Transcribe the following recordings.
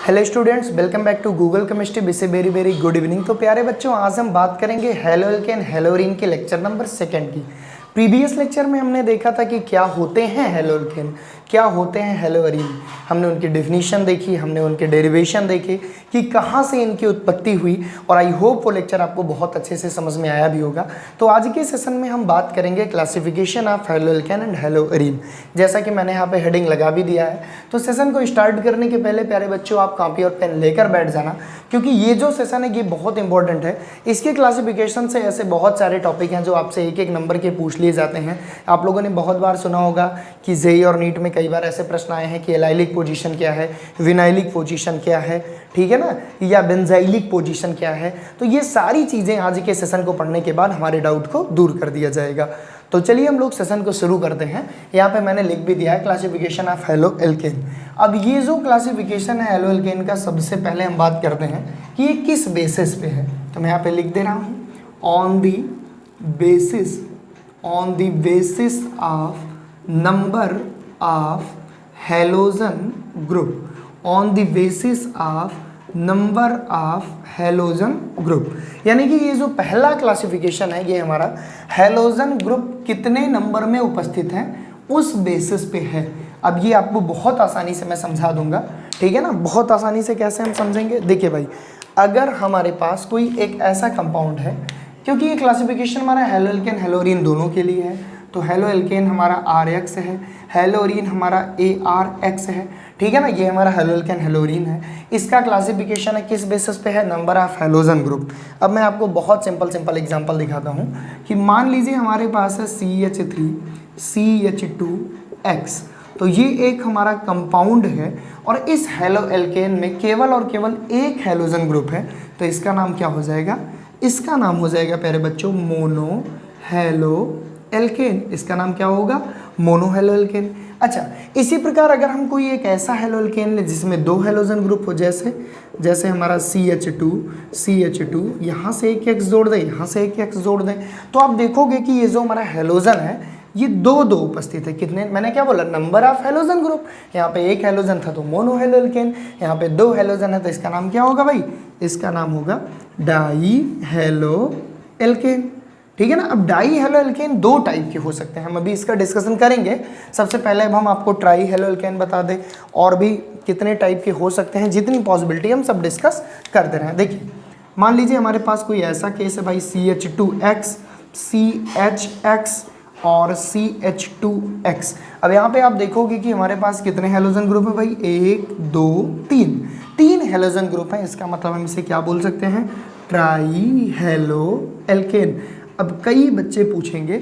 Hello students, welcome back to Google chemistry. Wish very very good evening. तो प्यारे बच्चों, आज हम बात करेंगे हेलो एल्केन हेलोरीन के लेक्चर नंबर 2 की। प्रीवियस लेक्चर में हमने देखा था कि क्या होते हैं हेलो एल्केन, क्या होते हैं हेलोरीन। हमने उनकी डेफिनेशन देखी, हमने उनके डेरिवेशन देखे कि कहाँ से इनकी उत्पत्ति हुई, और आई होप वो लेक्चर आपको बहुत अच्छे से समझ में आया भी होगा। तो आज के सेशन में हम बात करेंगे classification of halo alkane and haloarene. जैसा कि मैंने यहाँ पे हेडिंग लगा भी दिया है। तो सेशन को स्टार्ट करने के पहले प्यारे बच्चों, आप कॉपी और पेन लेकर बैठ जाना, क्योंकि ये जो सेशन है ये बहुत इंपॉर्टेंट है। इसके क्लासिफिकेशन से ऐसे बहुत सारे टॉपिक हैं जो आपसे एक एक नंबर के पूछ लिए जाते हैं। आप लोगों ने बहुत बार सुना होगा कि जेई और नीट में कई बार ऐसे प्रश्न आए हैं कि एलाइलिक पोजीशन क्या है, विनाइलिक पोजीशन क्या है, ठीक है ना, या बेंजाइलिक पोजीशन क्या है। तो ये सारी चीज़ें आज के सेशन को पढ़ने के बाद हमारे डाउट को दूर कर दिया जाएगा। तो चलिए हम लोग सेशन को शुरू करते हैं। यहाँ पे मैंने लिख भी दिया है क्लासिफिकेशन ऑफ हेलो एल्केन। अब ये जो क्लासिफिकेशन है हेलो एल्केन का, सबसे पहले हम बात करते हैं कि ये किस बेसिस पे है। तो मैं यहाँ पे लिख दे रहा हूँ on the basis of number of halogen group, on the basis of number of halogen group. यानी कि ये जो पहला क्लासिफिकेशन है ये हमारा हेलोजन ग्रुप कितने नंबर में उपस्थित है उस बेसिस पे है। अब ये आपको बहुत आसानी से मैं समझा दूंगा, ठीक है ना। बहुत आसानी से कैसे हम समझेंगे, देखिए भाई, अगर हमारे पास कोई एक ऐसा कंपाउंड है, क्योंकि ये क्लासिफिकेशन हमारा हेलो एल्केन हेलोरीन दोनों के लिए है, तो हेलो एल्केन हमारा RX है, हेलोरीन हमारा ARX है, ठीक है ना। ये हमारा हेलो एल्केन हेलोरीन है। इसका क्लासिफिकेशन है किस बेसिस पे है, नंबर ऑफ हेलोजन ग्रुप। अब मैं आपको बहुत सिंपल एग्जांपल दिखाता हूँ कि मान लीजिए हमारे पास है CH3CH2X। तो ये एक हमारा कंपाउंड है और इस हेलो एल्केन में केवल और केवल एक हेलोजन ग्रुप है। तो इसका नाम क्या हो जाएगा, इसका नाम हो जाएगा प्यारे बच्चों मोनो हेलो एल्केन। इसका नाम क्या होगा, मोनो हेलो एल्केन। अच्छा, इसी प्रकार अगर हम कोई एक ऐसा हेलो एल्केन लें जिसमें 2 हेलोजन ग्रुप हो, जैसे हमारा CH2 यहाँ से एक X जोड़ दें, यहाँ से एक X जोड़ दें, तो आप देखोगे कि ये जो हमारा हेलोजन है ये दो उपस्थित है। कितने, मैंने क्या बोला, नंबर ऑफ हेलोजन ग्रुप। यहाँ पे एक हेलोजन था तो मोनो हेलो एल्केन, यहाँ पे 2 हेलोजन है तो इसका नाम क्या होगा भाई, इसका नाम होगा डाई हेलो एल्केन, ठीक है ना। अब डाई हेलो एल्केन 2 टाइप के हो सकते हैं, हम अभी इसका डिस्कशन करेंगे। सबसे पहले अब हम आपको ट्राई हेलो एल्केन बता दें, और भी कितने टाइप के हो सकते हैं, जितनी पॉसिबिलिटी हम सब डिस्कस कर दे रहे हैं। देखिए, मान लीजिए हमारे पास कोई ऐसा केस है भाई, CH2X, CHX और CH2X। अब यहाँ पे आप देखोगे कि हमारे पास कितने हेलोजन ग्रुप है भाई, 1 2 3 हेलोजन ग्रुप है। इसका मतलब हम इसे क्या बोल सकते हैं, ट्राई हेलो एल्केन। अब कई बच्चे पूछेंगे,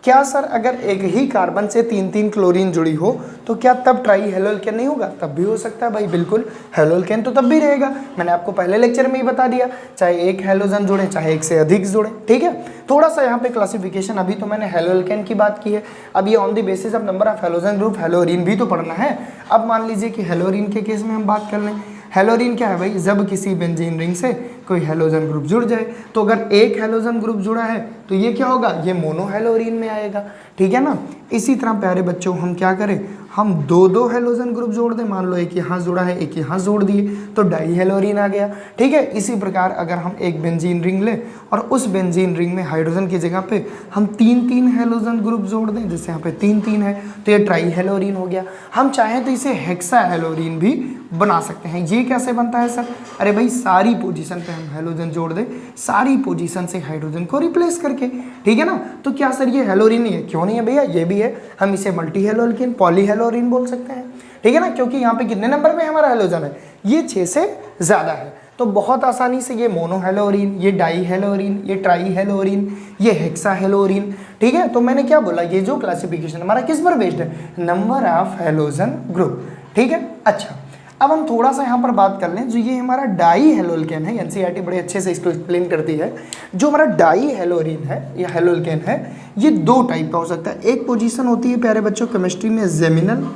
क्या सर अगर एक ही कार्बन से 3 क्लोरीन जुड़ी हो तो क्या तब ट्राई हेलो एल्केन नहीं होगा? तब भी हो सकता है भाई, बिल्कुल। हेलो एल्केन तो तब भी रहेगा, मैंने आपको पहले लेक्चर में ही बता दिया, चाहे एक हेलोजन जुड़े चाहे एक से अधिक जुड़े, ठीक है। थोड़ा सा यहाँ पे क्लासिफिकेशन, अभी तो मैंने हेलो एल्केन की बात की है, अब ये on the basis of number of halogen group haloarene भी तो पढ़ना है। अब मान लीजिए कि हेलोरीन के केस में हम बात कर लें। हेलोरीन क्या है भाई, जब किसी बेंजीन रिंग से कोई हेलोजन ग्रुप जुड़ जाए, तो अगर एक हेलोजन ग्रुप जुड़ा है तो ये क्या होगा, ये मोनो हेलोरीन में आएगा, ठीक है ना। इसी तरह प्यारे बच्चों हम क्या करें, हम 2 हेलोजन ग्रुप जोड़ दें। मान लो एक यहाँ जुड़ा है, एक यहाँ जोड़ दिए, तो डाई हेलोरीन आ गया, ठीक है। इसी प्रकार अगर हम एक बेंजीन रिंग लें और उस बेंजीन रिंग में हाइड्रोजन की जगह पे हम 3 हेलोजन ग्रुप जोड़ दें, जैसे यहाँ पे 3 है, तो ये ट्राई हेलोरीन हो गया। हम चाहें तो इसे हेक्सा हेलोरीन भी बना सकते हैं। ये कैसे बनता है सर, अरे भाई सारी पोजीशन पे हम हेलोजन जोड़ दें, सारी पोजीशन से हाइड्रोजन को रिप्लेस करके, ठीक है ना। तो क्या सर ये हेलोरीन नहीं है? क्यों नहीं है भैया, ये भी है। हम इसे मल्टी हेलो एल्केन, पॉली हेलोरीन बोल सकते हैं, ठीक है ना, क्योंकि यहाँ पे कितने नंबर पे हमारा हेलोजन है, ये 6 से ज़्यादा है। तो बहुत आसानी से ये मोनो हेलोरीन, ये डाई हेलोरीन, ये ट्राई हेलोरीन, ये हेक्सा हेलोरीन, ठीक है। तो मैंने क्या बोला, ये जो क्लासिफिकेशन हमारा किस पर बेस्ड है, नंबर ऑफ हेलोजन ग्रुप, ठीक है। अच्छा, अब हम थोड़ा सा यहाँ पर बात कर लें, जो ये हमारा डाई हेलो एल्केन है, NCERT बड़े अच्छे से इसको एक्सप्लेन करती है। जो हमारा डाई हेलोरीन है या हेलो एल्केन है, ये 2 टाइप का हो सकता है। एक पोजीशन होती है प्यारे बच्चों केमिस्ट्री में जेमिनल,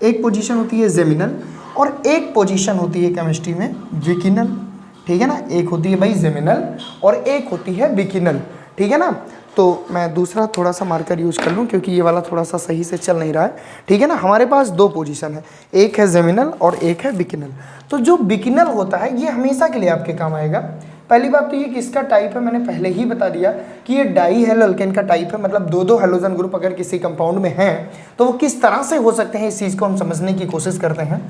एक पोजीशन होती है जेमिनल, और एक पोजीशन होती है केमिस्ट्री में विकिनल, ठीक है ना। एक होती है भाई जेमिनल और एक होती है विकिनल, ठीक है ना। तो मैं दूसरा थोड़ा सा मार्कर यूज कर लूँ क्योंकि ये वाला थोड़ा सा सही से चल नहीं रहा है, ठीक है ना। हमारे पास दो पोजीशन है, एक है जेमिनल और एक है बिकिनल। तो जो बिकिनल होता है ये हमेशा के लिए आपके काम आएगा। पहली बात तो ये किसका टाइप है, मैंने पहले ही बता दिया कि ये डाई हेलो एल्केन का टाइप है, मतलब दो दो हेलोजन ग्रुप अगर किसी कंपाउंड में हैं तो वो किस तरह से हो सकते हैं इस चीज़ को हम समझने की कोशिश करते हैं।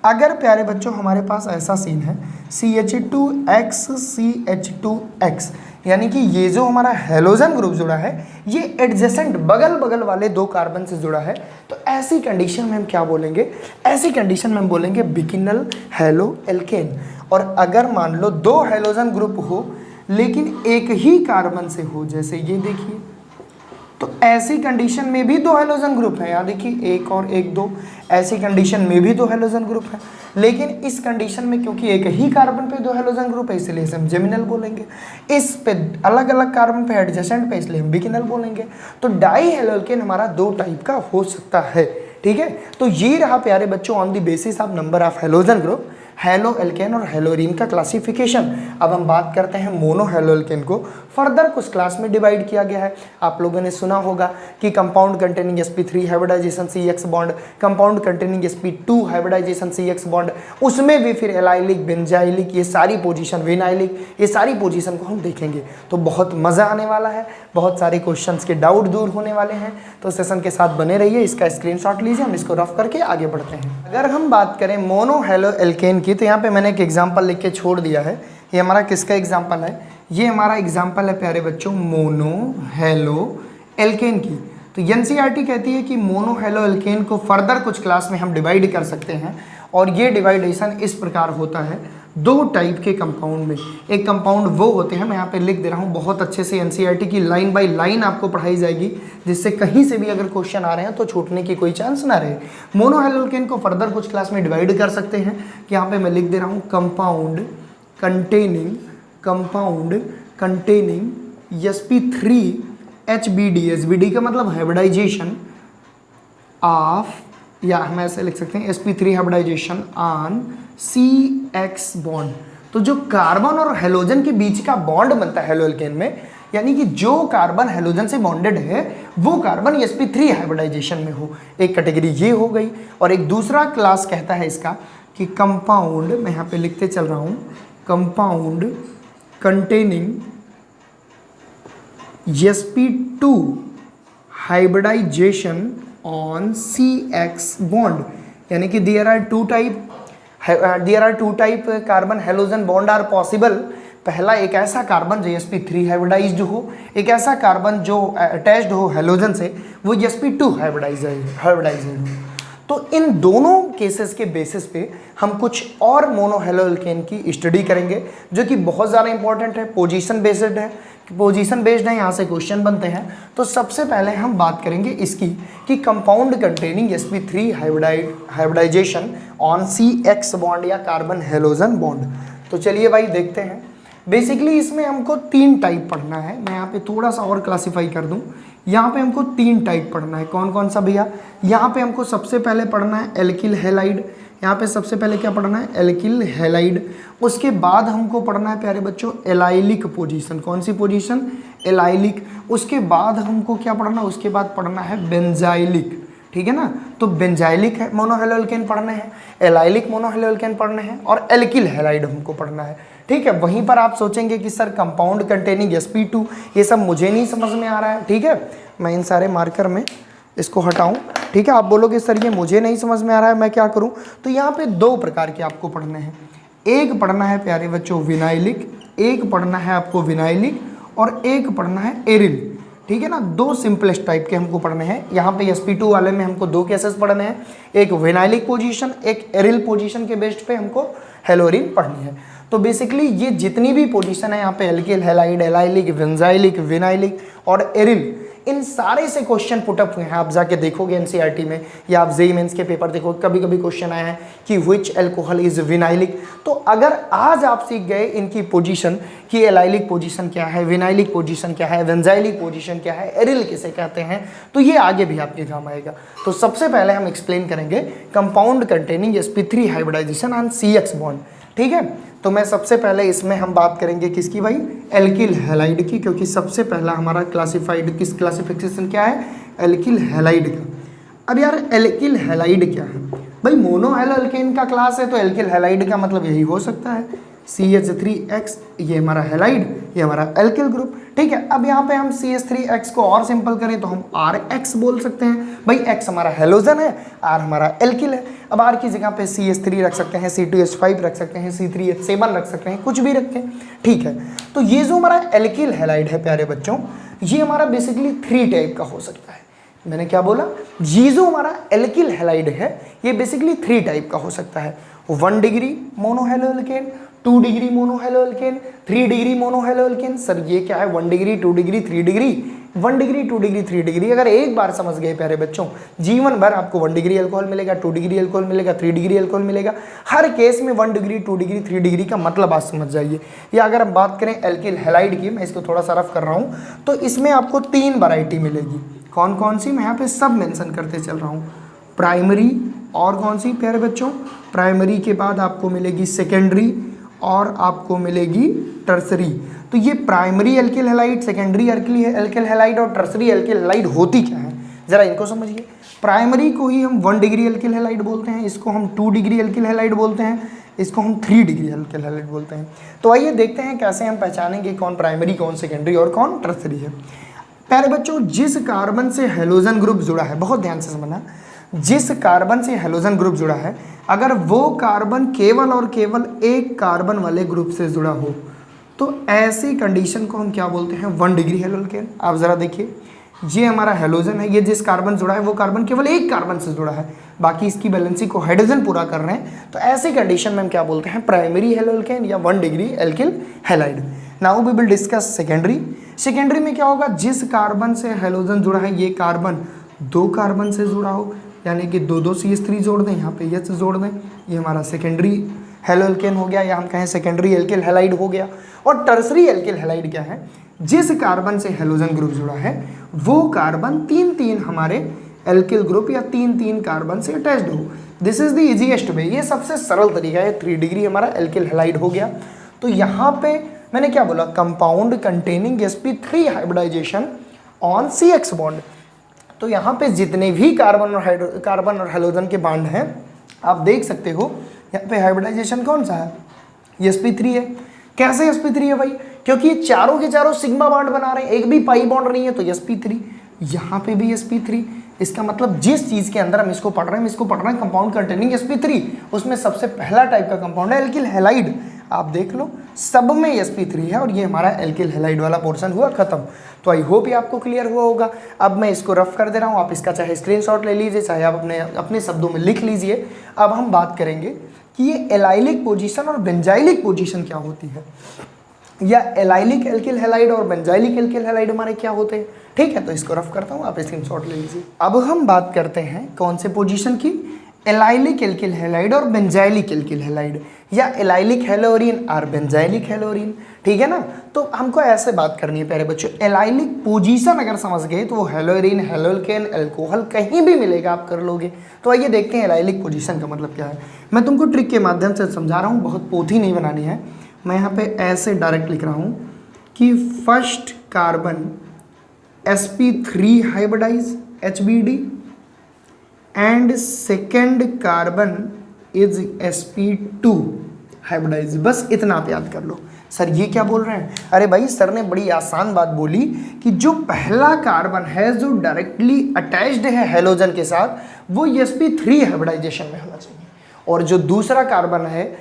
अगर प्यारे बच्चों हमारे पास ऐसा सीन है CH2X CH2X, यानी कि ये जो हमारा हेलोजन ग्रुप जुड़ा है ये एडजेसेंट बगल बगल वाले दो कार्बन से जुड़ा है, तो ऐसी कंडीशन में हम क्या बोलेंगे, ऐसी कंडीशन में हम बोलेंगे बिकिनल हेलो एल्केन। और अगर मान लो दो हेलोजन ग्रुप हो लेकिन एक ही कार्बन से हो, जैसे ये देखिए, तो ऐसी कंडीशन में भी दो हेलोजन ग्रुप है, यहाँ देखिए एक और एक दो, ऐसी कंडीशन में भी दो हेलोजन ग्रुप है। लेकिन इस कंडीशन में क्योंकि एक ही कार्बन पे दो हेलोजन ग्रुप है इसलिए इसे हम जेमिनल बोलेंगे, इस पे अलग अलग कार्बन पे एडजेसेंट पे इसलिए हम बिकिनल बोलेंगे। तो डाई हेलो एल्केन हमारा दो टाइप का हो सकता है, ठीक है। तो ये रहा प्यारे बच्चों on the basis of number of halogen group halo alkane और हेलोरीन का क्लासिफिकेशन। अब हम बात करते हैं मोनो हेलो एल्केन को। फर्दर कुछ क्लास में डिवाइड किया गया है। आप लोगों ने सुना होगा कि compound containing sp3 hybridization CX bond, compound containing sp2 hybridization CX bond, उसमें भी फिर एलाइलिक, बेंजाइलिक, ये सारी पोजीशन, विनाइलिक, ये सारी पोजीशन को हम देखेंगे। तो बहुत मज़ा आने वाला है, बहुत सारे क्वेश्चंस के डाउट दूर होने वाले हैं। तो सेशन के साथ बने रहिए, इसका स्क्रीनशॉट लीजिए, हम इसको रफ करके आगे बढ़ते हैं। अगर हम बात करें मोनो हेलो एल्केन की, तो यहाँ पे मैंने एक एग्जांपल लिख के छोड़ दिया है। ये हमारा किसका एग्जांपल है, ये हमारा एग्जांपल है प्यारे बच्चों मोनो हेलो एल्केन की। तो एनसीईआरटी कहती है कि मोनो हेलो एल्केन को फर्दर कुछ क्लास में हम डिवाइड कर सकते हैं, और ये डिवाइडेशन इस प्रकार होता है दो टाइप के कंपाउंड में। एक कंपाउंड वो होते हैं, मैं यहाँ पे लिख दे रहा हूँ, बहुत अच्छे से एनसीईआरटी की लाइन बाय लाइन आपको पढ़ाई जाएगी, जिससे कहीं से भी अगर क्वेश्चन आ रहे हैं तो छूटने की कोई चांस ना रहे। मोनो हेलो एल्केन को फर्दर कुछ क्लास में डिवाइड कर सकते हैं, कि यहाँ पे मैं लिख दे रहा हूँ compound containing sp3 HBD। HBD का मतलब हाइब्रिडाइजेशन ऑफ, या हम ऐसे लिख सकते हैं sp3 hybridization on CX bond. तो जो कार्बन और हेलोजन के बीच का बॉन्ड बनता है हेलो एल्केन में, यानी कि जो कार्बन हेलोजन से बॉन्डेड है वो कार्बन sp3 हाइब्रिडाइजेशन में हो, एक कैटेगरी ये हो गई। और एक दूसरा क्लास कहता है इसका कि कंपाउंड, मैं यहाँ पे लिखते चल रहा हूँ, compound containing sp2 hybridization on CX bond, यानी कि there are two type carbon halogen bond are possible. पहला, एक ऐसा कार्बन जो sp3 हाइब्रिडाइज्ड हो, एक ऐसा कार्बन जो अटैच्ड हो हेलोजन से, वो sp2 हाइब्रिडाइज्ड हो। तो इन दोनों केसेस के बेसिस पे हम कुछ और मोनो हेलो एल्केन की स्टडी करेंगे, जो कि बहुत ज़्यादा इंपॉर्टेंट है, पोजीशन बेस्ड है, यहाँ से क्वेश्चन बनते हैं। तो सबसे पहले हम बात करेंगे इसकी कि compound containing sp3 hybridization on CX bond या कार्बन हेलोजन बॉन्ड। तो चलिए भाई देखते हैं। बेसिकली इसमें हमको तीन टाइप पढ़ना है, मैं यहाँ पे थोड़ा सा और क्लासीफाई कर दूँ। यहाँ पे हमको तीन टाइप पढ़ना है, कौन कौन सा भैया? यहाँ पे हमको सबसे पहले पढ़ना है एल्किल हैलाइड, यहाँ पे सबसे पहले क्या पढ़ना है? Alkyl halide. उसके बाद हमको पढ़ना है प्यारे बच्चों एलाइलिक पोजीशन, कौन सी पोजीशन? एलाइलिक। उसके बाद हमको क्या पढ़ना है? उसके बाद पढ़ना है बेंजाइलिक, ठीक है ना। तो बेंजाइलिक है मोनो हेलो एल्केन पढ़ने हैं, एलाइलिक मोनो हेलो एल्केन पढ़ने हैं, और एल्किल हैलाइड हमको पढ़ना है, ठीक है। वहीं पर आप सोचेंगे कि सर कंपाउंड कंटेनिंग sp2, ये सब मुझे नहीं समझ में आ रहा है, ठीक है। मैं इन सारे मार्कर में इसको हटाऊं, ठीक है। आप बोलोगे सर ये मुझे नहीं समझ में आ रहा है, मैं क्या करूं? तो यहाँ पे दो प्रकार के आपको पढ़ने हैं, एक पढ़ना है प्यारे बच्चों विनाइलिक, एक पढ़ना है आपको विनाइलिक, और एक पढ़ना है एरिल, ठीक है ना। दो सिंपलेस्ट टाइप के हमको पढ़ने हैं। यहाँ पे sp2 वाले में हमको दो केसेस पढ़ने हैं, एक विनाइलिक पोजीशन, एक एरिल पोजीशन के बेस्ड पे हमको हेलोरीन पढ़नी है। तो बेसिकली ये जितनी भी पोजीशन है यहाँ पे alkyl halide, allylic, benzylic, vinylic और एरिल, इन सारे से क्वेश्चन पुटअप हुए हैं। आप जाके देखोगे एनसीईआरटी में, या आप जेईई मेंस के पेपर देखोगे, कभी कभी क्वेश्चन आया है कि व्हिच अल्कोहल इज विनाइलिक। तो अगर आज आप सीख गए इनकी पोजीशन कि एलाइलिक पोजीशन क्या है, विनाइलिक पोजीशन क्या है, बेंजाइलिक पोजीशन क्या है, एरिल किसे कहते हैं, तो ये आगे भी आपके काम आएगा। तो सबसे पहले हम एक्सप्लेन करेंगे compound containing sp3 hybridization on CX bond, ठीक है। तो मैं सबसे पहले इसमें हम बात करेंगे किसकी भाई, एल्किल हैलाइड की, क्योंकि सबसे पहला हमारा क्लासिफाइड किस क्लासिफिकेशन क्या है, एल्किल हैलाइड का। अब यार एल्किल हैलाइड क्या है भाई, मोनो हैलो एल्केन का क्लास है, तो एल्किल हैलाइड का मतलब यही हो सकता है CH3X, ये हमारा हैलाइड, ये हमारा एल्किल ग्रुप, ठीक है। अब यहाँ पे हम CH3X को और सिंपल करें तो हम RX बोल सकते हैं भाई, X हमारा हेलोजन है, R हमारा एल्किल है। अब R की जगह पे CH3 रख सकते हैं, C2H5 रख सकते हैं, C3H7 रख सकते हैं, कुछ भी रखें, ठीक है। तो ये जो हमारा एल्किल हैलाइड है प्यारे बच्चों, ये हमारा बेसिकली 3 टाइप का हो सकता है। मैंने क्या बोला, ये जो हमारा एल्किल हैलाइड है ये बेसिकली 3 टाइप का हो सकता है। 1 degree mono halo alkane, 2 degree mono halo alkane, 3 degree mono halo alkane. Sir ये क्या है, 1 degree 2 degree 3 degree, 1 degree 2 degree 3 degree. अगर एक बार समझ गए प्यारे बच्चों, जीवन भर आपको 1 डिग्री अल्कोहल मिलेगा, 2 डिग्री अल्कोहल मिलेगा, 3 डिग्री अल्कोहल मिलेगा। हर केस में 1 डिग्री 2 डिग्री 3 डिग्री का मतलब आप समझ जाइए। या अगर हम बात करें एल्किल हैलाइड की, मैं इसको थोड़ा सा रफ कर रहा हूँ, तो इसमें आपको 3 वैरायटी मिलेगी। कौन कौन सी, मैं यहाँ पे सब मेंशन करते चल रहा हूँ। प्राइमरी, और कौन सी प्यारे बच्चों, प्राइमरी के बाद आपको मिलेगी सेकेंडरी, और आपको मिलेगी टर्सरी। तो ये primary alkyl halide, secondary alkyl halide और टर्सरी एल्किल हैलाइड होती क्या है, जरा इनको समझिए। प्राइमरी को ही हम 1 डिग्री एल्किल हैलाइड बोलते हैं, इसको हम 2 डिग्री एल्किल हैलाइड बोलते हैं, इसको हम 3 डिग्री एल्किल हैलाइड बोलते हैं। तो आइए देखते हैं कैसे हम पहचानेंगे कौन प्राइमरी, कौन सेकेंडरी और कौन टर्सरी है। प्यारे बच्चों, जिस कार्बन से हेलोजन ग्रुप जुड़ा है, बहुत ध्यान से समझना, जिस कार्बन से हेलोजन ग्रुप जुड़ा है, अगर वो कार्बन केवल और केवल एक कार्बन वाले ग्रुप से जुड़ा हो, तो ऐसी कंडीशन को हम क्या बोलते हैं, 1 डिग्री हैलो एल्केन। आप जरा देखिए, ये हमारा हेलोजन है, ये जिस कार्बन जुड़ा है वो कार्बन केवल एक कार्बन से जुड़ा है, बाकी इसकी बैलेंसी को हाइड्रोजन पूरा कर रहे हैं, तो ऐसी कंडीशन में हम क्या बोलते हैं, प्राइमरी हैलो एल्केन या 1 degree alkyl halide. Now we will discuss secondary. Secondary में क्या होगा, जिस कार्बन से हेलोजन जुड़ा है ये कार्बन 2 कार्बन से जुड़ा हो, यानी कि 2 CH3 जोड़ दें, यहाँ पे H जोड़ दें, ये हमारा सेकेंडरी हैलो एल्केन हो गया, या हम कहें सेकेंडरी एल्किल हैलाइड हो गया। और टर्सरी एल्किल हैलाइड क्या है, जिस कार्बन से हेलोजन ग्रुप जुड़ा है वो कार्बन 3-3 हमारे एल्किल ग्रुप या 3-3 कार्बन से अटैच्ड हो। This is the easiest way, ये सबसे सरल तरीका है। 3 डिग्री हमारा एल्किल हैलाइड हो गया। तो यहाँ पे मैंने क्या बोला, compound containing sp3 hybridization on CX bond. तो यहाँ पे जितने भी कार्बन और हेलोजन के बॉन्ड हैं, आप देख सकते हो यहाँ पे हाइब्रिडाइजेशन कौन सा है, sp3 है। कैसे sp3 है भाई, क्योंकि ये चारों के चारों सिग्मा बॉन्ड बना रहे हैं, एक भी पाई बॉन्ड नहीं है, तो sp3। यहाँ पे भी sp3, इसका मतलब जिस चीज़ के अंदर हम इसको पढ़ रहे हैं कंपाउंड कंटेनिंग sp3, उसमें सबसे पहला टाइप का कंपाउंड है एल्किल हैलाइड। आप देख लो सब में sp3 है, और ये हमारा एल्किल हैलाइड वाला पोर्शन हुआ खत्म। तो आई होप ये आपको क्लियर हुआ होगा। अब मैं इसको रफ कर दे रहा हूँ, आप इसका चाहे स्क्रीनशॉट ले लीजिए, चाहे आप अपने शब्दों में लिख लीजिए। अब हम बात करेंगे कि ये एलाइलिक पोजीशन और बेंजाइलिक पोजीशन क्या होती है, या एलाइलिक एल्किल हैलाइड और बेंजाइलिक एल्किल हैलाइड हमारे क्या होते हैं, ठीक है। तो इसको रफ करता हूँ, आप स्क्रीनशॉट ले लीजिए। अब हम बात करते हैं कौन से पोजीशन की, एलाइलिक एल्किल हैलाइड और बेंजाइलिक एल्किल हैलाइड, या एलाइलिक हैलोरीन और बेंजाइलिक हैलोरीन, ठीक है ना। तो हमको ऐसे बात करनी है प्यारे बच्चों, एलाइलिक पोजीशन अगर समझ गए तो वो हैलोरीन, हैलोल्केन, अल्कोहल कहीं भी मिलेगा, आप कर लोगे। तो आइए देखते हैं एलाइलिक पोजीशन का मतलब क्या है। मैं तुमको ट्रिक के माध्यम से समझा रहा हूँ, बहुत पोथी नहीं बनानी है। मैं यहाँ पे ऐसे डायरेक्ट लिख रहा हूँ कि first carbon sp3 hybridize HBD and second carbon is sp2 hybridize. बस इतना आप याद कर लो। सर ये क्या बोल रहे हैं, अरे भाई सर ने बड़ी आसान बात बोली कि जो पहला कार्बन है जो डायरेक्टली अटैच्ड है हेलोजन के साथ, वो sp3 हाइब्रिडाइजेशन में होना चाहिए, और जो दूसरा कार्बन है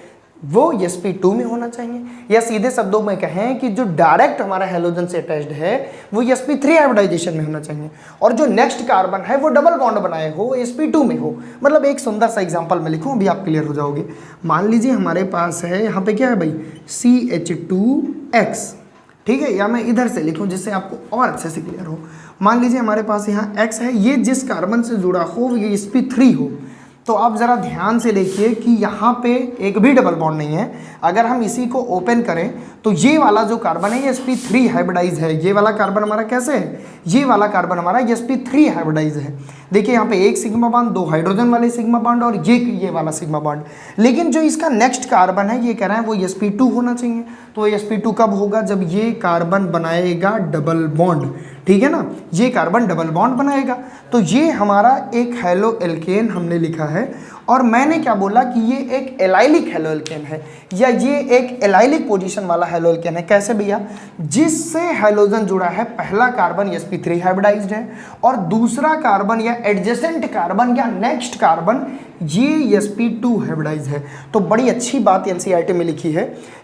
वो sp2 में होना चाहिए। या सीधे शब्दों में कहें कि जो डायरेक्ट हमारा हेलोजन से अटैच्ड है वो sp3 हाइब्रिडाइजेशन में होना चाहिए, और जो नेक्स्ट कार्बन है वो डबल बॉन्ड बनाए हो, sp2 में हो। मतलब एक सुंदर सा एग्जांपल मैं लिखूं, अभी आप क्लियर हो जाओगे। मान लीजिए हमारे पास है यहाँ पे क्या है भाई, CH2X, ठीक है, या मैं इधर से लिखूं जिससे आपको और अच्छे से क्लियर हो। मान लीजिए हमारे पास यहाँ X है, ये जिस कार्बन से जुड़ा हो ये sp3 हो, तो आप ज़रा ध्यान से देखिए कि यहाँ पे एक भी डबल बॉन्ड नहीं है। अगर हम इसी को ओपन करें तो ये वाला जो कार्बन है ये sp3 हाइब्रिडाइज है। ये वाला कार्बन हमारा कैसे है, ये वाला कार्बन हमारा sp3 हाइब्रिडाइज है। देखिए यहाँ पे एक सिग्मा बॉन्ड, दो हाइड्रोजन वाले सिग्मा बॉन्ड और ये वाला सिग्मा बॉन्ड। लेकिन जो इसका नेक्स्ट कार्बन है ये कह रहा है वो sp2 होना चाहिए। तो sp2 कब होगा, जब ये कार्बन बनाएगा डबल बॉन्ड, ठीक है ना, ये कार्बन डबल बॉन्ड बनाएगा। तो ये हमारा एक हेलो एल्केन हमने लिखा है। और मैंने क्या बोला कि ये एक एलाइलिक हेलो एल्केन है, या ये एक एलाइलिक पोजीशन वाला हेलो एल्केन है। कैसे भैया, जिससे हेलोजन जुड़ा है, पहला कार्बन sp3 हाइब्रिडाइज्ड है और दूसरा कार्बन या एडजेसेंट कार्बन या नेक्स्ट कार्बन ये sp2 हाइब्रिडाइज है। तो बड़ी अच्छी बात एनसीईआरटी में लिखी है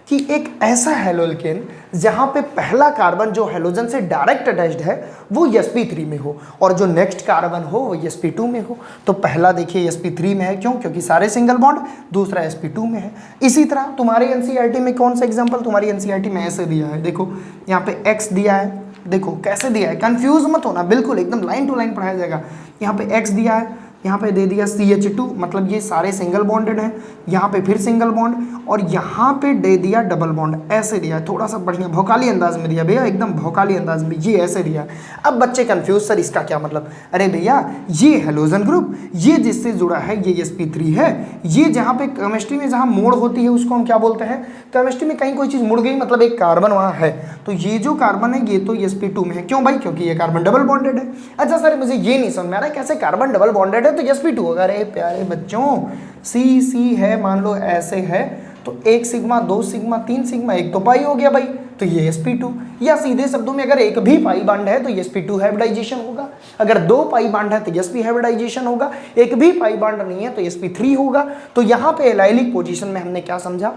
कि एक ऐसा हेलो एल्केन जहाँ पे पहला कार्बन जो हेलोजन से डायरेक्ट अटैच्ड है वो sp3 में हो और जो नेक्स्ट कार्बन हो वो sp2 में हो। तो पहला देखिए sp3 में है, क्यों, क्योंकि सारे सिंगल बॉन्ड, दूसरा sp2 में है। इसी तरह तुम्हारे एनसीईआरटी में कौन सा एग्जांपल, तुम्हारी एनसीईआरटी में ऐसे दिया है, देखो यहाँ पे x दिया है, देखो कैसे दिया है, कंफ्यूज मत होना, बिल्कुल एकदम लाइन टू लाइन पढ़ाया जाएगा। यहाँ पे x दिया है, यहाँ पे दे दिया CH2, मतलब ये सारे सिंगल बॉन्डेड हैं, यहाँ पे फिर सिंगल बॉन्ड और यहाँ पे दे दिया डबल बॉन्ड, ऐसे दिया, थोड़ा सा बढ़िया भौकाली अंदाज में दिया भैया, एकदम भौकाली अंदाज में ये ऐसे दिया। अब बच्चे कंफ्यूज, सर इसका क्या मतलब, अरे भैया ये हेलोजन ग्रुप, ये जिससे जुड़ा है ये sp3 है। ये जहाँ पे केमिस्ट्री में जहाँ मोड़ होती है उसको हम क्या बोलते हैं, केमिस्ट्री में कहीं कोई चीज़ मुड़ गई मतलब एक कार्बन वहाँ है, तो ये जो कार्बन है ये तो sp2 में है। क्यों भाई, क्योंकि ये कार्बन डबल बॉन्डेड है। अच्छा सर मुझे ये नहीं समझ में आ रहा है कैसे कार्बन डबल बॉन्डेड है तो sp2 होगा। अरे प्यारे बच्चों, सी है, मान लो ऐसे है तो एक सिग्मा, दो सिग्मा, तीन सिग्मा, एक तो पाई हो गया भाई, तो ये sp2। या सीधे शब्दों में अगर एक भी पाई बॉन्ड है तो sp2 हाइब्रिडाइजेशन होगा, अगर दो पाई बॉन्ड है तो sp हाइब्रिडाइजेशन होगा, एक भी पाई बॉन्ड नहीं है तो sp3 होगा। तो यहाँ पे एलाइलिक पोजीशन में हमने क्या समझा,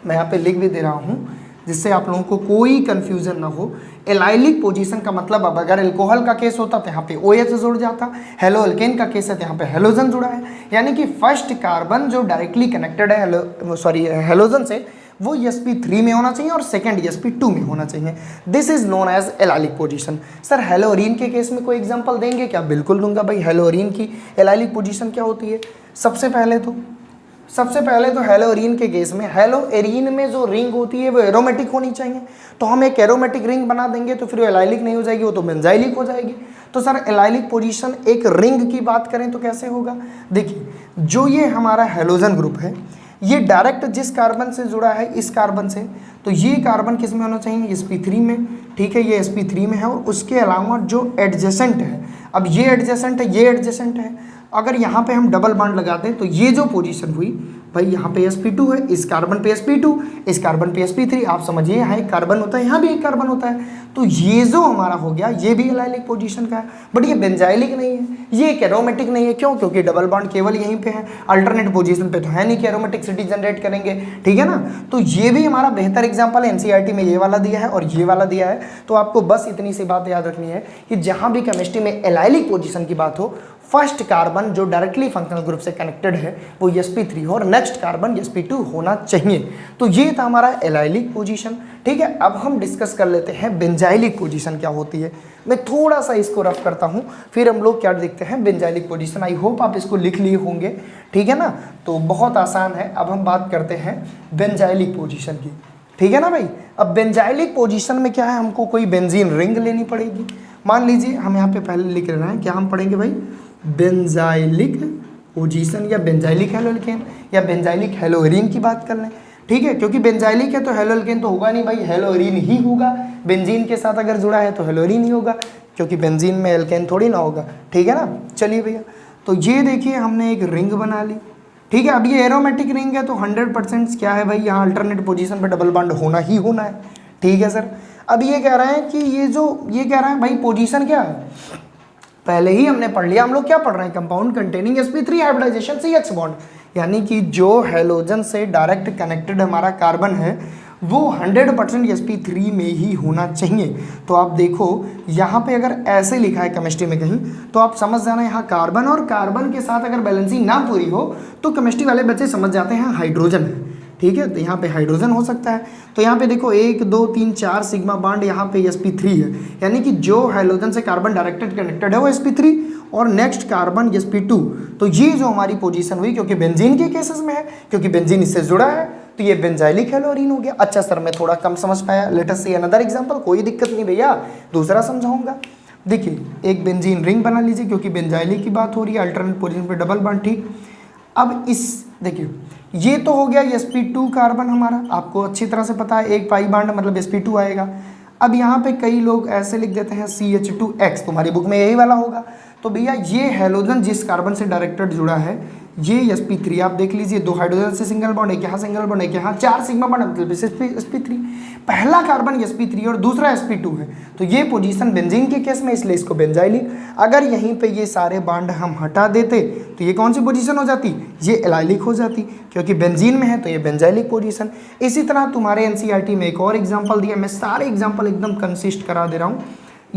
मैं यहाँ पे लिख भी दे रहा हूँ जिससे आप लोगों को कोई कंफ्यूजन ना हो। एलाइलिक पोजीशन का मतलब, अब अगर एल्कोहल का केस होता तो यहाँ पे OH जुड़ जाता, हेलो एल्केन का केस है तो यहाँ पे हेलोजन जुड़ा है, यानी कि फर्स्ट कार्बन जो डायरेक्टली कनेक्टेड है हेलोजन से वो sp3 में होना चाहिए और सेकंड sp2 में होना चाहिए। This is known as allylic position. Sir haloarene के केस में कोई एग्जांपल देंगे क्या, बिल्कुल दूंगा भाई। हेलोरीन की एलाइलिक पोजीशन क्या होती है, सबसे पहले तो हेलोरीन के केस में, हेलोएरीन में जो रिंग होती है वो एरोमेटिक होनी चाहिए, तो हम एक एरोमेटिक रिंग बना देंगे तो फिर वो एलाइलिक नहीं हो जाएगी, वो तो बेंजाइलिक हो जाएगी। तो सर एलाइलिक पोजीशन एक रिंग की बात करें तो कैसे होगा, देखिए जो ये हमारा हेलोजन ग्रुप है ये डायरेक्ट जिस कार्बन से जुड़ा है, इस कार्बन से, तो ये कार्बन किस में होना चाहिए, sp3 में, ठीक है, ये sp3 में है। और उसके अलावा जो एडजेसेंट है, अब ये एडजेसेंट है, ये एडजेसेंट है, अगर यहाँ पे हम डबल बॉन्ड लगा दें तो ये जो पोजीशन हुई भाई, यहाँ पे sp2 है, इस कार्बन पे sp2, इस कार्बन पे sp3, आप समझिए यहाँ एक कार्बन होता है, यहाँ भी एक कार्बन होता है, तो ये जो हमारा हो गया ये भी एलाइलिक पोजीशन का है। बट ये बेंजाइलिक नहीं है, ये एक एरोमेटिक नहीं है, क्यों, क्योंकि डबल बॉन्ड केवल यहीं पे है, अल्टरनेट पोजीशन पे तो है नहीं कि एरोमेटिसिटी जनरेट करेंगे, ठीक है ना। तो ये भी हमारा बेहतर एग्जाम्पल है, एनसीईआरटी में ये वाला दिया है और ये वाला दिया है। तो आपको बस इतनी सी बात याद रखनी है कि जहाँ भी केमिस्ट्री में एलाइलिक पोजीशन की बात हो, फर्स्ट कार्बन जो डायरेक्टली फंक्शनल ग्रुप से कनेक्टेड है वो sp3 हो और नेक्स्ट कार्बन sp2 होना चाहिए। तो ये था हमारा एलाइलिक पोजीशन, ठीक है। अब हम डिस्कस कर लेते हैं बेंजाइलिक पोजीशन क्या होती है। मैं थोड़ा सा इसको रफ करता हूँ, फिर हम लोग क्या देखते हैं बेंजाइलिक पोजीशन। आई होप आप इसको लिख लिए होंगे, ठीक है ना। तो बहुत आसान है। अब हम बात करते हैं बेंजाइलिक पोजीशन की, ठीक है ना भाई। अब बेंजाइलिक पोजीशन में क्या है, हमको कोई बेंजीन रिंग लेनी पड़ेगी। मान लीजिए हम यहाँ पे पहले लिख रहे हैं, क्या हम पढ़ेंगे भाई, बेंजाइलिक पोजीशन या बेंजाइलिक हेलोएल्केन या बेंजाइलिक हेलोएरीन की बात कर लें, ठीक है। क्योंकि बेंजाइलिक है तो हेलोएल्केन तो होगा नहीं भाई, हेलोएरीन ही होगा। बेंजीन के साथ अगर जुड़ा है तो हेलोएरीन ही होगा, क्योंकि बेंजीन में एल्केन थोड़ी ना होगा, ठीक है ना। चलिए भैया, तो ये देखिए हमने एक रिंग बना ली, ठीक है। अब ये एरोमेटिक रिंग है तो 100% क्या है भाई, यहाँ अल्टरनेट पोजीशन पे डबल बॉन्ड होना ही होना है, ठीक है सर। अब ये कह रहे हैं कि ये कह रहा है भाई पोजीशन क्या है, पहले ही हमने पढ़ लिया। हम लोग क्या पढ़ रहे हैं, compound containing sp3 hybridization CH bond, यानी कि जो हेलोजन से डायरेक्ट कनेक्टेड हमारा कार्बन है वो 100% sp3 में ही होना चाहिए। तो आप देखो यहाँ पे अगर ऐसे लिखा है केमिस्ट्री में कहीं, तो आप समझ जाना यहाँ कार्बन और कार्बन के साथ अगर बैलेंसिंग ना पूरी हो तो केमिस्ट्री वाले बच्चे समझ जाते हैं हाइड्रोजन है, ठीक है। तो यहाँ पे हाइड्रोजन हो सकता है। तो यहाँ पे देखो 1 2 3 4 सिग्मा बॉन्ड, यहाँ पे sp3 है, यानी कि जो हाइड्रोजन से कार्बन डायरेक्टेड कनेक्टेड है वो sp3 और नेक्स्ट कार्बन sp2। तो ये जो हमारी पोजीशन हुई, क्योंकि बेंजीन के केसेस में है, क्योंकि बेंजीन इससे जुड़ा है, तो ये बेंजाइलिक हेलोरीन हो गया। अच्छा सर मैं थोड़ा कम समझ पाया, let us see another example. कोई दिक्कत नहीं भैया, दूसरा समझाऊंगा। देखिए एक बेंजीन रिंग बना लीजिए, क्योंकि बेंजाइलिक की बात हो रही है, अल्टरनेट पोजीशन पे डबल बॉन्ड, ठीक। अब इस देखिए ये तो हो गया sp2 कार्बन हमारा, आपको अच्छी तरह से पता है, एक पाई बॉन्ड मतलब sp2 आएगा। अब यहाँ पे कई लोग ऐसे लिख देते हैं CH2X, तुम्हारी बुक में यही वाला होगा। तो भैया ये हैलोजन जिस कार्बन से डायरेक्टेड जुड़ा है, ये sp3 आप देख लीजिए, 2 हाइड्रोजन से सिंगल बॉन्ड, एक यहाँ सिंगल बॉन्ड, एक यहाँ 4 सिग्मा बॉन्ड, मतलब sp3। पहला कार्बन sp3 और दूसरा sp2 है, तो ये पोजीशन बेंजीन के केस में, इसलिए इसको बेंजाइलिक। अगर यहीं पे ये सारे बॉन्ड हम हटा देते तो ये कौन सी पोजीशन हो जाती, ये एलाइलिक हो जाती, क्योंकि बेंजीन में है तो ये बेंजाइलिक पोजीशन। इसी तरह तुम्हारे एनसीईआरटी में एक और एग्जाम्पल दिया, मैं सारे एग्जाम्पल एकदम कंसिस्ट करा दे रहा हूँ।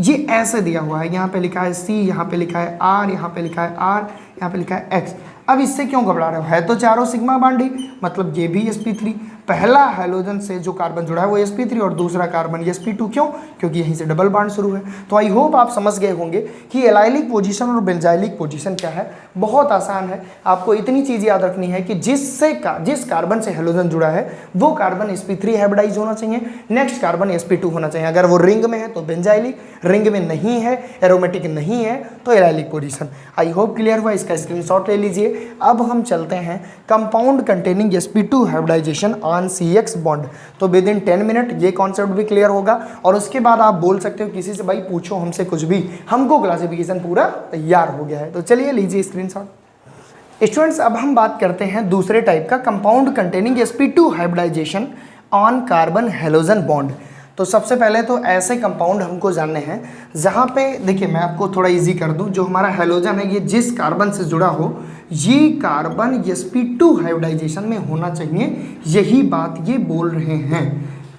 ये ऐसे दिया हुआ है, यहाँ पे लिखा है C, यहाँ पे लिखा है R, यहाँ पे लिखा है R, यहाँ पे लिखा है X। अब इससे क्यों घबरा रहे हो, है तो चारों सिग्मा बॉन्ड ही, मतलब ये भी sp3। पहला हैलोजन से जो कार्बन जुड़ा है वो sp3 और दूसरा कार्बन sp2, क्यों, क्योंकि यहीं से डबल बॉन्ड शुरू है। तो आई होप आप समझ गए होंगे कि एलाइलिक पोजीशन और बेंजाइलिक पोजीशन क्या है। बहुत आसान है, आपको इतनी चीज़ याद रखनी है कि जिस कार्बन से हैलोजन जुड़ा है वो कार्बन sp3 हाइब्रिडाइज होना चाहिए, नेक्स्ट कार्बन sp2 होना चाहिए। अगर वो रिंग में है तो बेंजाइलिक, रिंग में नहीं है, एरोमेटिक नहीं है तो allylic position. I hope clear हुआ, इसका स्क्रीनशॉट ले लीजिए। अब हम चलते हैं compound containing sp2 hybridization on CX bond. तो विद इन 10 मिनट ये कॉन्सेप्ट भी क्लियर होगा, और उसके बाद आप बोल सकते हो किसी से, भाई पूछो हमसे कुछ भी, हमको क्लासिफिकेशन पूरा तैयार हो गया है। तो चलिए लीजिए स्क्रीनशॉट। स्टूडेंट्स अब हम बात करते हैं दूसरे टाइप का, compound containing sp2 hybridization on carbon halogen bond. तो सबसे पहले तो ऐसे कंपाउंड हमको जानने हैं जहाँ पे, देखिए मैं आपको थोड़ा इजी कर दूँ, जो हमारा हैलोजन है ये जिस कार्बन से जुड़ा हो, ये कार्बन sp2 हाइब्रिडाइजेशन में होना चाहिए, यही बात ये बोल रहे हैं।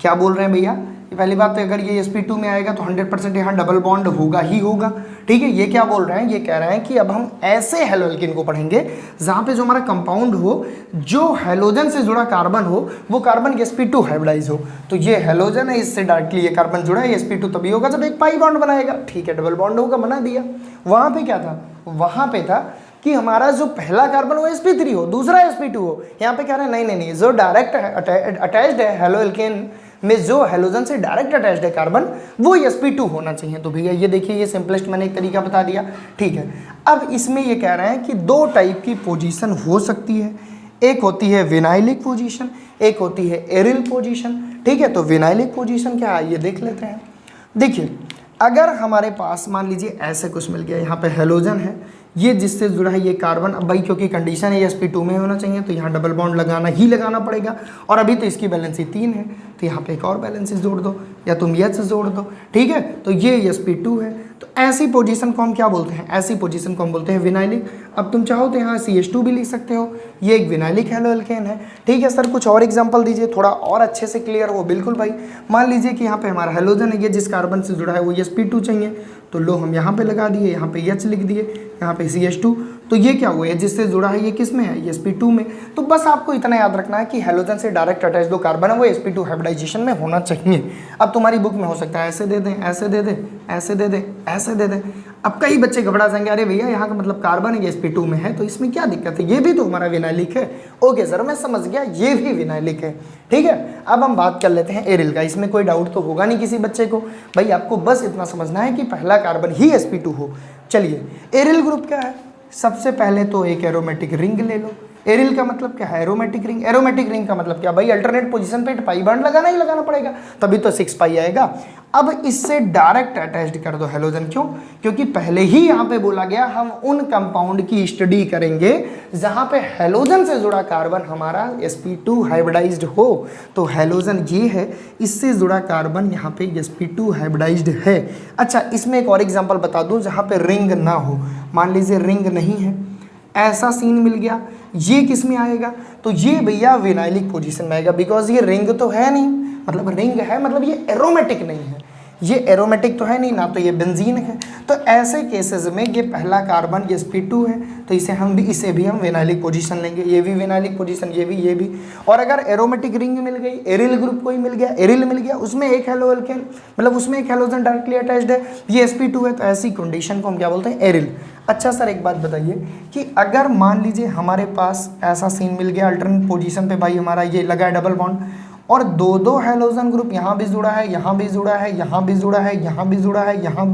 क्या बोल रहे हैं भैया, ये पहली बात तो अगर ये sp2 में आएगा तो 100% यहाँ डबल बॉन्ड होगा ही होगा, ठीक है। ये क्या बोल रहे हैं, ये कह रहे हैं कि अब हम ऐसे हैलोएल्केन को पढ़ेंगे जहाँ पे जो हमारा कंपाउंड हो, जो हैलोजन से जुड़ा कार्बन हो, वो कार्बन sp2 हाइब्रिडाइज हो। तो ये हैलोजन है, इससे डायरेक्टली ये कार्बन जुड़ा है, sp2 तभी होगा जब एक पाई बॉन्ड बनाएगा, ठीक है, डबल बॉन्ड होगा, बना दिया। वहाँ पे क्या था, वहाँ पे था कि हमारा जो पहला कार्बन वो sp3 हो, दूसरा sp2 हो। यहाँ पे कह रहे हैं नहीं, जो डायरेक्ट अटैच्ड है हैलोएल्केन में, जो हैलोजन से डायरेक्ट अटैच्ड है कार्बन, वो sp2 होना चाहिए। तो भैया ये देखिए, ये सिंपलेस्ट मैंने एक तरीका बता दिया, ठीक है। अब इसमें ये कह रहे हैं कि 2 टाइप की पोजीशन हो सकती है, एक होती है विनाइलिक पोजीशन, एक होती है एरिल पोजीशन, ठीक है। तो विनाइलिक पोजीशन क्या है ये देख लेते हैं। देखिए अगर हमारे पास मान लीजिए ऐसे कुछ मिल गया, यहाँ पे हैलोजन है, ये जिससे जुड़ा है ये कार्बन, अब भाई क्योंकि कंडीशन है sp2 में होना चाहिए तो यहाँ डबल बॉन्ड लगाना ही लगाना पड़ेगा, और अभी तो इसकी बैलेंसी 3 है, तो यहाँ पे एक और बैलेंसी जोड़ दो या तुम H जोड़ दो, ठीक है। तो ये sp2 है, तो ऐसी पोजीशन को हम क्या बोलते हैं, ऐसी पोजीशन को हम बोलते हैं विनाइलिक। अब तुम चाहो तो यहाँ CH2 भी लिख सकते हो, ये एक विनाइलिक हैलोएल्केन है, ठीक है। सर कुछ और एग्जांपल दीजिए, थोड़ा और अच्छे से क्लियर हो। बिल्कुल भाई, मान लीजिए कि यहाँ पे हमारा हैलोजन है, ये जिस कार्बन से जुड़ा है वो sp2 चाहिए, तो लो हम यहाँ पे लगा दिए, यहाँ पे H लिख दिए, यहाँ पे CH2, तो ये क्या हुआ, ये जिससे जुड़ा है ये किस में है, ये sp2 में। तो बस आपको इतना याद रखना है कि हैलोजन से डायरेक्ट अटैच जो कार्बन है वो sp2 हाइब्रिडाइजेशन में होना चाहिए। अब तुम्हारी बुक में हो सकता है ऐसे दे दें, ऐसे दे दें, ऐसे दे दें, ऐसे दे दें। अब कई बच्चे घबरा जाएंगे, अरे भैया यहाँ का मतलब कार्बन है sp2 में है तो इसमें क्या दिक्कत है, ये भी तो हमारा विनाइलिक है। ओके सर मैं समझ गया, ये भी विनाइलिक है, ठीक है। अब हम बात कर लेते हैं एरिल का, इसमें कोई डाउट तो होगा नहीं किसी बच्चे को, भाई आपको बस इतना समझना है कि पहला कार्बन ही sp2 हो। चलिए एरिल ग्रुप क्या है, सबसे पहले तो एक एरोमेटिक रिंग ले लो। एरिल का मतलब क्या है, एरोमेटिक रिंग। एरोमेटिक रिंग का मतलब क्या, भाई अल्टरनेट पोजीशन पे पाई बॉन्ड लगाना ही लगाना पड़ेगा, तभी तो 6 पाई आएगा। अब इससे डायरेक्ट अटैच्ड कर दो हैलोजन, क्यों, क्योंकि पहले ही यहाँ पे बोला गया हम उन कंपाउंड की स्टडी करेंगे जहाँ पे हैलोजन से जुड़ा कार्बन हमारा sp2 हाइब्रिडाइज्ड हो। तो हैलोजन ये है, इससे जुड़ा कार्बन यहाँ पे sp2 हाइब्रिडाइज्ड है। अच्छा इसमें एक और एग्जाम्पल बता दूँ जहाँ पे रिंग ना हो, मान लीजिए रिंग नहीं है, ऐसा सीन मिल गया, ये किस में आएगा, तो ये भैया विनाइलिक पोजीशन में आएगा, बिकॉज ये रिंग तो है नहीं, मतलब रिंग है मतलब ये एरोमेटिक नहीं है। ये एरोमेटिक तो है नहीं, ना तो ये बेंजीन है। तो ऐसे केसेस में ये पहला कार्बन ये sp2 है, तो इसे भी हम विनाइलिक पोजीशन लेंगे, ये भी विनाइलिक पोजीशन, ये भी। और अगर एरोमेटिक रिंग मिल गई, एरिल ग्रुप कोई मिल गया, एरिल मिल गया, उसमें एक हेलो एल्केन मतलब उसमें एक हेलोजन डायरेक्टली अटैच्ड है, ये sp2 है, तो ऐसी कंडीशन को हम क्या बोलते हैं, एरिल। अच्छा सर एक बात बताइए कि अगर मान लीजिए हमारे पास ऐसा सीन मिल गया अल्टरनेट पोजीशन पे, भाई हमारा ये लगा है डबल बॉन्ड और दो हेलोजन ग्रुप यहाँ भी जुड़ा है, यहाँ भी जुड़ा है, यहाँ भी जुड़ा है, यहाँ भी जुड़ा है, यहाँ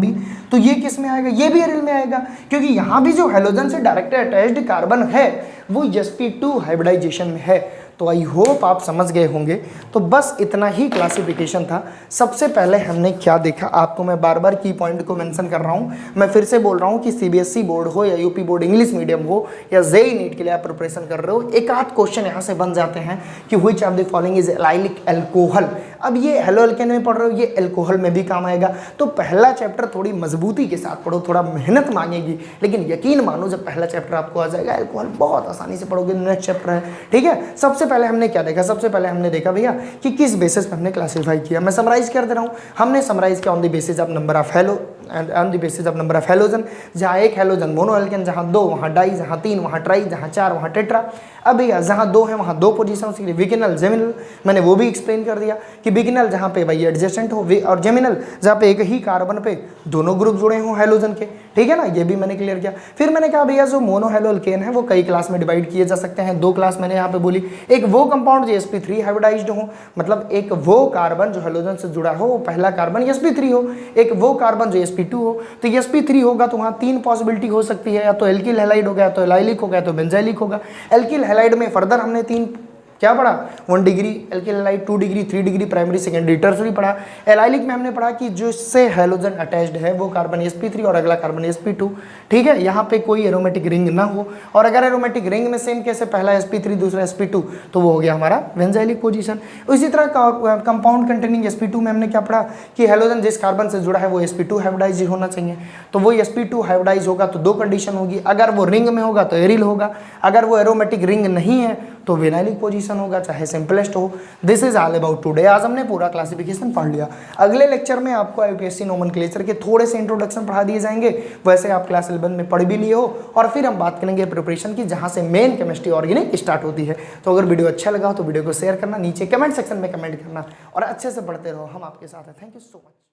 भी, तो ये किस में आएगा, ये भी एरिल में आएगा, क्योंकि यहाँ भी जो हेलोजन से डायरेक्टली अटैच्ड कार्बन है वो sp2 हाइब्रिडाइजेशन में है। तो आई होप आप समझ गए होंगे। तो बस इतना ही क्लासिफिकेशन था। सबसे पहले हमने क्या देखा, आपको मैं बार बार की पॉइंट को मेंशन कर रहा हूँ, मैं फिर से बोल रहा हूँ कि सीबीएसई बोर्ड हो या यूपी बोर्ड इंग्लिश मीडियम हो या जेईई नीट के लिए आप प्रिपरेशन कर रहे हो, एक आध क्वेश्चन यहाँ से बन जाते हैं कि which of the following is allylic alcohol. अब ये हेलो एल्केन में पढ़ रहे हो, ये एल्कोहल में भी काम आएगा। तो पहला चैप्टर थोड़ी मजबूती के साथ पढ़ो, थोड़ा मेहनत मांगेगी, लेकिन यकीन मानो जब पहला चैप्टर आपको आ जाएगा एल्कोहल बहुत आसानी से पढ़ोगे। नेक्स्ट चैप्टर है, ठीक है। सबसे पहले हमने क्या देखा, सबसे पहले हमने देखा भैया कि किस बेसिस पे हमने क्लासिफाई किया। मैं समराइज कर दे रहा हूँ, हमने समराइज किया on the basis of number of hello and on the basis of number of halogen. जहाँ एक हेलोजन मोनो एल्केन, जहाँ दो वहाँ डाई, जहाँ तीन वहाँ ट्राई, जहाँ चार वहाँ टेट्रा। अब भैया जहाँ दो है वहाँ दो पोजीशन के लिए विगिनल जेमिनल, मैंने वो भी एक्सप्लेन कर दिया कि विगिनल जहाँ पे भाई एडजेसेंट हो और जेमिनल जहाँ पे एक ही कार्बन पे दोनों ग्रुप जुड़े हों हेलोजन के, ठीक है ना, ये भी मैंने क्लियर किया। फिर मैंने कहा भैया जो मोनो हेलो एल्केन है वो कई क्लास में डिवाइड किए जा सकते हैं। दो क्लास मैंने यहाँ पे बोली, एक वो कंपाउंड जो sp3 हाइब्रिडाइज्ड हो, मतलब एक वो कार्बन जो हेलोजन से जुड़ा हो वो पहला कार्बन sp3 हो, एक वो कार्बन जो sp2 हो। तो sp3 होगा तो वहाँ तीन पॉसिबिलिटी हो सकती है, या तो एल्किल हैलाइड होगा, या तो एलाइलिक होगा, या तो बेंजाइलिक होगा। एल्किल हैलाइड में फर्दर हमने तीन क्या पढ़ा, 1 degree alkyl halide, 2 degree, 3 degree primary secondary tertiary पढ़ा। एलाइलिक में हमने पढ़ा कि जिससे हेलोजन अटैच्ड है वो कार्बन sp3 और अगला कार्बन sp2, ठीक है। यहाँ पे कोई एरोमेटिक रिंग ना हो, और अगर एरोमेटिक रिंग में सेम कैसे पहला sp3 दूसरा sp2 तो वो हो गया हमारा बेंजाइलिक पोजीशन। इसी तरह कंपाउंड कंटेनिंग sp2 में हमने क्या पढ़ा कि हेलोजन जिस कार्बन से जुड़ा है वो sp2 हाइब्रिडाइज होना चाहिए। तो वो sp2 हाइब्रिडाइज होगा तो दो कंडीशन होगी, अगर वो रिंग में होगा तो एरिल होगा, अगर वो एरोमेटिक रिंग नहीं है तो विनाइलिक पोजीशन होगा, चाहे सिंपलेस्ट हो। This is all about today. आज हमने पूरा क्लासिफिकेशन पढ़ लिया। अगले लेक्चर में आपको यूपीएससी नोमेनक्लेचर के थोड़े से इंट्रोडक्शन पढ़ा दिए जाएंगे, वैसे आप क्लास 11 में पढ़ भी लिए हो, और फिर हम बात करेंगे प्रिपरेशन की, जहां से मेन केमिस्ट्री ऑर्गेनिक स्टार्ट होती है। तो अगर वीडियो अच्छा लगा तो वीडियो को शेयर करना, नीचे कमेंट सेक्शन में कमेंट करना, और अच्छे से पढ़ते रहो, हम आपके साथ हैं। Thank you so much.